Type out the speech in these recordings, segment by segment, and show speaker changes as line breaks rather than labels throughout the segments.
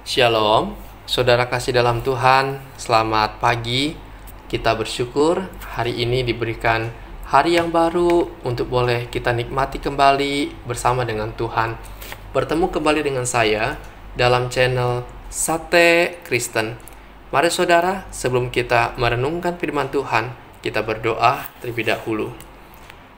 Shalom, saudara kasih dalam Tuhan, selamat pagi. Kita bersyukur hari ini diberikan hari yang baru untuk boleh kita nikmati kembali bersama dengan Tuhan. Bertemu kembali dengan saya dalam channel Sate Kristen. Mari saudara, sebelum kita merenungkan firman Tuhan, kita berdoa terlebih dahulu.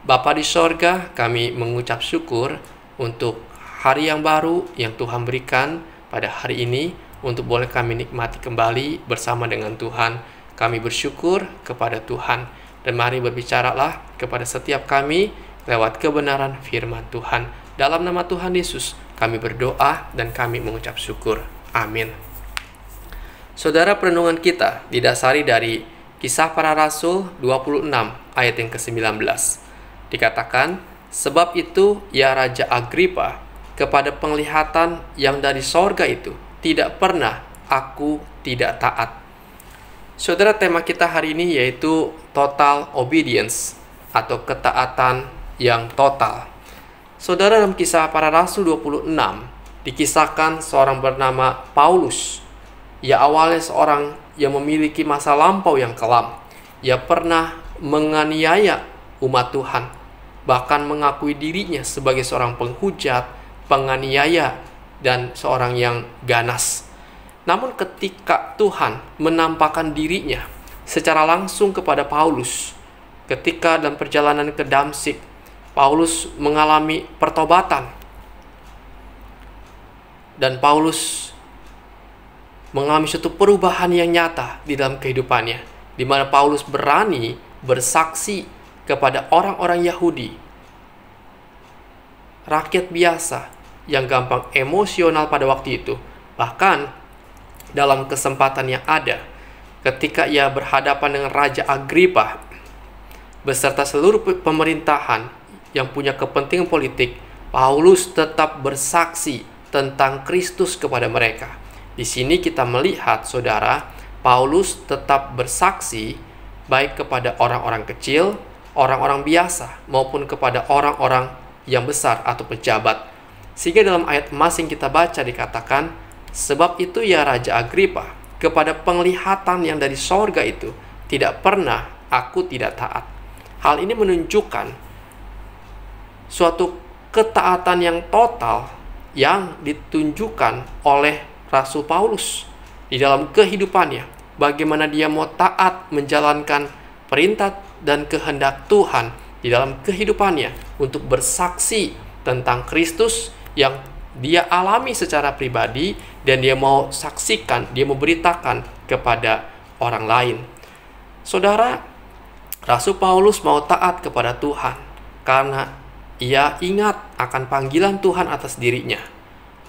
Bapa di sorga, kami mengucap syukur untuk hari yang baru yang Tuhan berikan pada hari ini untuk boleh kami nikmati kembali bersama dengan Tuhan. Kami bersyukur kepada Tuhan dan mari berbicaralah kepada setiap kami lewat kebenaran firman Tuhan. Dalam nama Tuhan Yesus kami berdoa dan kami mengucap syukur. Amin. Saudara, perenungan kita didasari dari Kisah Para Rasul 26 ayat yang ke-19. Dikatakan, sebab itu ya Raja Agripa, kepada penglihatan yang dari sorga itu tidak pernah aku tidak taat. Saudara, tema kita hari ini yaitu total obedience atau ketaatan yang total. Saudara, dalam Kisah Para Rasul 26 dikisahkan seorang bernama Paulus. Ia awalnya seorang yang memiliki masa lampau yang kelam. Ia pernah menganiaya umat Tuhan, bahkan mengakui dirinya sebagai seorang penghujat, penganiaya, dan seorang yang ganas. Namun ketika Tuhan menampakkan dirinya secara langsung kepada Paulus, ketika dalam perjalanan ke Damsyik, Paulus mengalami pertobatan. Dan Paulus mengalami suatu perubahan yang nyata di dalam kehidupannya, di mana Paulus berani bersaksi kepada orang-orang Yahudi, rakyat biasa yang gampang emosional pada waktu itu. Bahkan dalam kesempatan yang ada, ketika ia berhadapan dengan Raja Agripa beserta seluruh pemerintahan yang punya kepentingan politik, Paulus tetap bersaksi tentang Kristus kepada mereka. Di sini kita melihat, saudara, Paulus tetap bersaksi baik kepada orang-orang kecil, orang-orang biasa, maupun kepada orang-orang yang besar atau pejabat. Sehingga dalam ayat emas yang kita baca dikatakan, sebab itu ya Raja Agripa, kepada penglihatan yang dari sorga itu tidak pernah aku tidak taat. Hal ini menunjukkan suatu ketaatan yang total yang ditunjukkan oleh Rasul Paulus di dalam kehidupannya. Bagaimana dia mau taat menjalankan perintah dan kehendak Tuhan di dalam kehidupannya untuk bersaksi tentang Kristus yang dia alami secara pribadi, dan dia mau saksikan, dia mau beritakan kepada orang lain. Saudara, Rasul Paulus mau taat kepada Tuhan karena ia ingat akan panggilan Tuhan atas dirinya,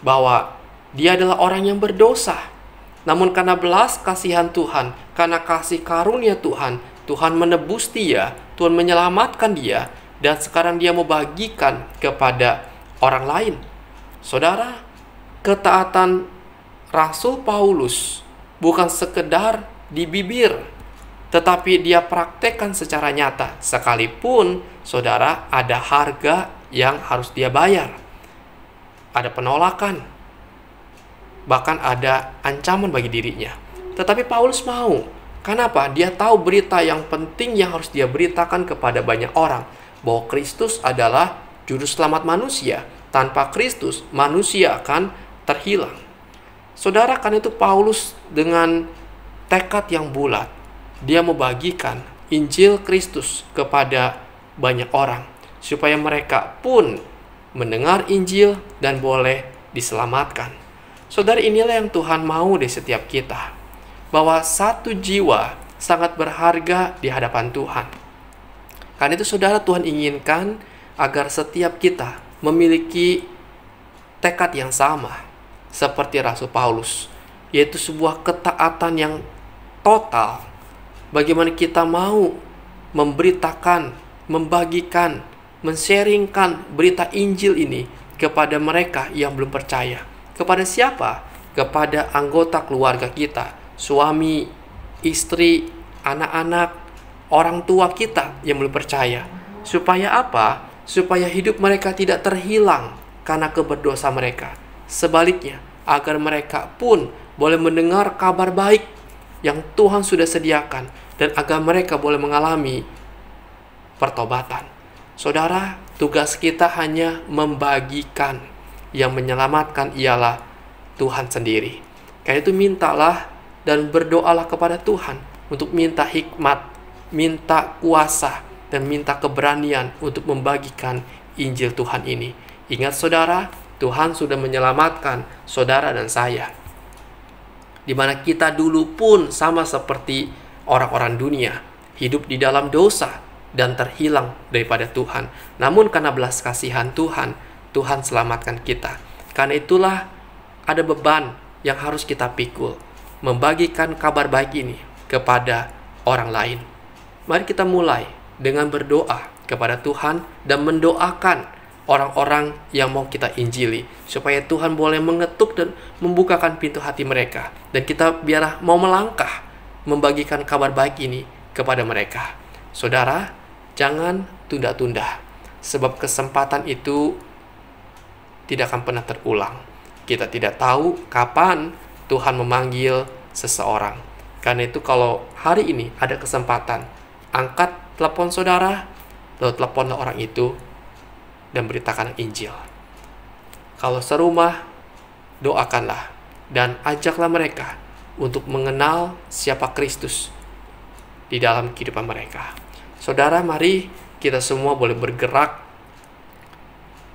bahwa dia adalah orang yang berdosa. Namun karena belas kasihan Tuhan, karena kasih karunia Tuhan, Tuhan menebus dia, Tuhan menyelamatkan dia, dan sekarang dia mau bagikan kepada orang lain. Saudara, ketaatan Rasul Paulus bukan sekedar di bibir, tetapi dia praktekkan secara nyata. Sekalipun, saudara, ada harga yang harus dia bayar. Ada penolakan, bahkan ada ancaman bagi dirinya. Tetapi Paulus mau. Kenapa? Dia tahu berita yang penting yang harus dia beritakan kepada banyak orang, bahwa Kristus adalah juru selamat manusia. Tanpa Kristus, manusia akan terhilang. Saudara, kan itu Paulus dengan tekad yang bulat, dia membagikan Injil Kristus kepada banyak orang, supaya mereka pun mendengar Injil dan boleh diselamatkan. Saudara, inilah yang Tuhan mau dari setiap kita, bahwa satu jiwa sangat berharga di hadapan Tuhan. Karena itu, saudara, Tuhan inginkan agar setiap kita memiliki tekad yang sama seperti Rasul Paulus, yaitu sebuah ketaatan yang total. Bagaimana kita mau memberitakan, membagikan, men-sharingkan berita Injil ini kepada mereka yang belum percaya. Kepada siapa? Kepada anggota keluarga kita, suami, istri, anak-anak, orang tua kita yang belum percaya. Supaya apa? Supaya hidup mereka tidak terhilang karena keberdosa mereka. Sebaliknya, agar mereka pun boleh mendengar kabar baik yang Tuhan sudah sediakan, dan agar mereka boleh mengalami pertobatan. Saudara, tugas kita hanya membagikan. Yang menyelamatkan ialah Tuhan sendiri. Karena itu mintalah dan berdoalah kepada Tuhan untuk minta hikmat, minta kuasa, dan minta keberanian untuk membagikan Injil Tuhan ini. Ingat saudara, Tuhan sudah menyelamatkan saudara dan saya. Di mana kita dulu pun sama seperti orang-orang dunia, hidup di dalam dosa dan terhilang daripada Tuhan. Namun karena belas kasihan Tuhan, Tuhan selamatkan kita. Karena itulah ada beban yang harus kita pikul, membagikan kabar baik ini kepada orang lain. Mari kita mulai dengan berdoa kepada Tuhan dan mendoakan orang-orang yang mau kita injili, supaya Tuhan boleh mengetuk dan membukakan pintu hati mereka, dan kita biarlah mau melangkah membagikan kabar baik ini kepada mereka. Saudara, jangan tunda-tunda, sebab kesempatan itu tidak akan pernah terulang. Kita tidak tahu kapan Tuhan memanggil seseorang. Karena itu kalau hari ini ada kesempatan, angkat telepon saudara, lalu teleponlah orang itu dan beritakan Injil. Kalau serumah, doakanlah dan ajaklah mereka untuk mengenal siapa Kristus di dalam kehidupan mereka. Saudara, mari kita semua boleh bergerak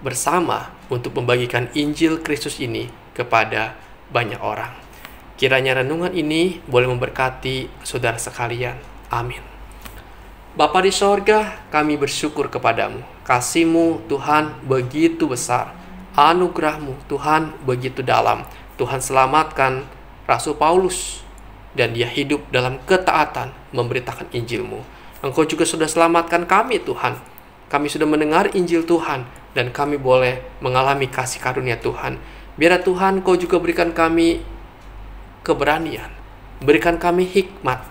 bersama untuk membagikan Injil Kristus ini kepada banyak orang. Kiranya renungan ini boleh memberkati saudara sekalian. Amin. Bapa di sorga, kami bersyukur kepadamu. Kasih-Mu Tuhan begitu besar. Anugerah-Mu Tuhan begitu dalam. Tuhan selamatkan Rasul Paulus, dan dia hidup dalam ketaatan memberitakan Injil-Mu. Engkau juga sudah selamatkan kami Tuhan. Kami sudah mendengar Injil Tuhan, dan kami boleh mengalami kasih karunia Tuhan. Biar Tuhan Kau juga berikan kami keberanian, berikan kami hikmat,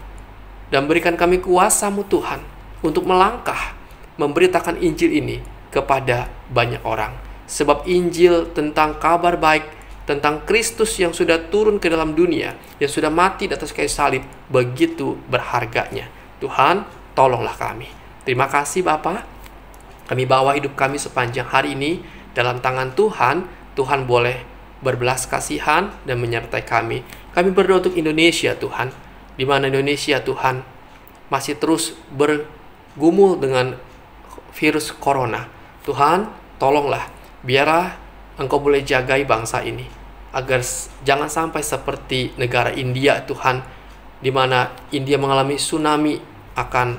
dan berikan kami kuasa-Mu Tuhan untuk melangkah memberitakan Injil ini kepada banyak orang. Sebab Injil tentang kabar baik, tentang Kristus yang sudah turun ke dalam dunia, yang sudah mati di atas kayu salib, begitu berharganya. Tuhan, tolonglah kami. Terima kasih Bapa. Kami bawa hidup kami sepanjang hari ini dalam tangan Tuhan. Tuhan boleh berbelas kasihan dan menyertai kami. Kami berdoa untuk Indonesia Tuhan, di mana Indonesia Tuhan masih terus bergumul dengan virus corona. Tuhan, tolonglah, biarlah Engkau boleh jagai bangsa ini, agar jangan sampai seperti negara India Tuhan, di mana India mengalami tsunami akan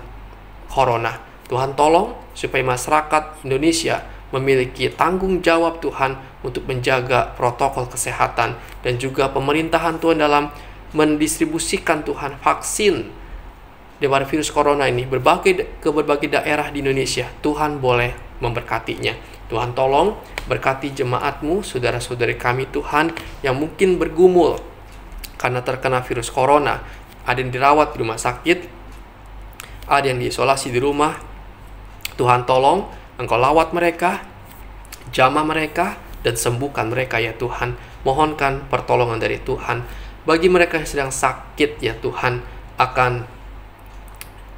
corona. Tuhan tolong supaya masyarakat Indonesia memiliki tanggung jawab Tuhan untuk menjaga protokol kesehatan, dan juga pemerintahan Tuhan dalam mendistribusikan Tuhan vaksin daripada virus corona ini ke berbagai daerah di Indonesia. Tuhan boleh memberkatinya. Tuhan tolong berkati jemaat-Mu, saudara-saudari kami Tuhan yang mungkin bergumul karena terkena virus corona. Ada yang dirawat di rumah sakit, ada yang diisolasi di rumah. Tuhan tolong Engkau lawat mereka, jamah mereka, dan sembuhkan mereka ya Tuhan. Mohonkan pertolongan dari Tuhan. Bagi mereka yang sedang sakit ya Tuhan, akan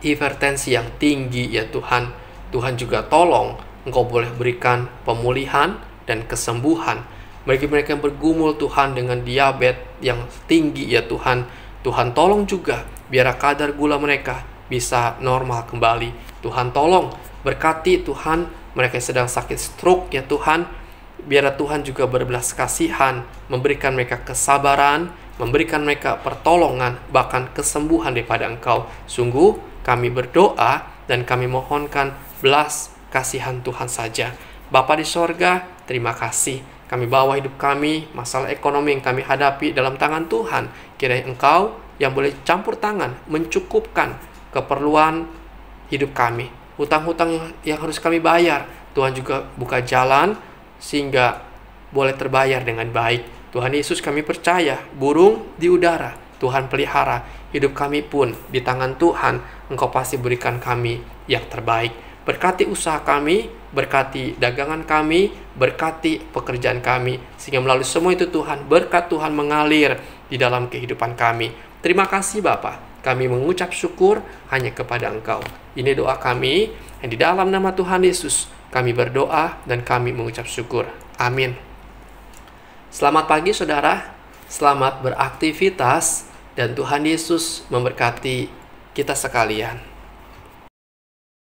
hipertensi yang tinggi ya Tuhan, Tuhan juga tolong Engkau boleh berikan pemulihan dan kesembuhan. Bagi mereka yang bergumul Tuhan dengan diabetes yang tinggi ya Tuhan, Tuhan tolong juga biar kadar gula mereka bisa normal kembali. Tuhan tolong berkati Tuhan mereka yang sedang sakit stroke ya Tuhan. Biar Tuhan juga berbelas kasihan, memberikan mereka kesabaran, memberikan mereka pertolongan, bahkan kesembuhan daripada Engkau. Sungguh kami berdoa dan kami mohonkan belas kasihan Tuhan saja. Bapa di sorga, terima kasih. Kami bawa hidup kami, masalah ekonomi yang kami hadapi dalam tangan Tuhan. Kiranya Engkau yang boleh campur tangan, mencukupkan keperluan hidup kami. Hutang-hutang yang harus kami bayar, Tuhan juga buka jalan sehingga boleh terbayar dengan baik. Tuhan Yesus, kami percaya burung di udara Tuhan pelihara. Hidup kami pun di tangan Tuhan. Engkau pasti berikan kami yang terbaik. Berkati usaha kami, berkati dagangan kami, berkati pekerjaan kami, sehingga melalui semua itu Tuhan, berkat Tuhan mengalir di dalam kehidupan kami. Terima kasih Bapa, kami mengucap syukur hanya kepada Engkau. Ini doa kami, yang di dalam nama Tuhan Yesus kami berdoa dan kami mengucap syukur. Amin. Selamat pagi saudara, selamat beraktivitas, dan Tuhan Yesus memberkati kita sekalian.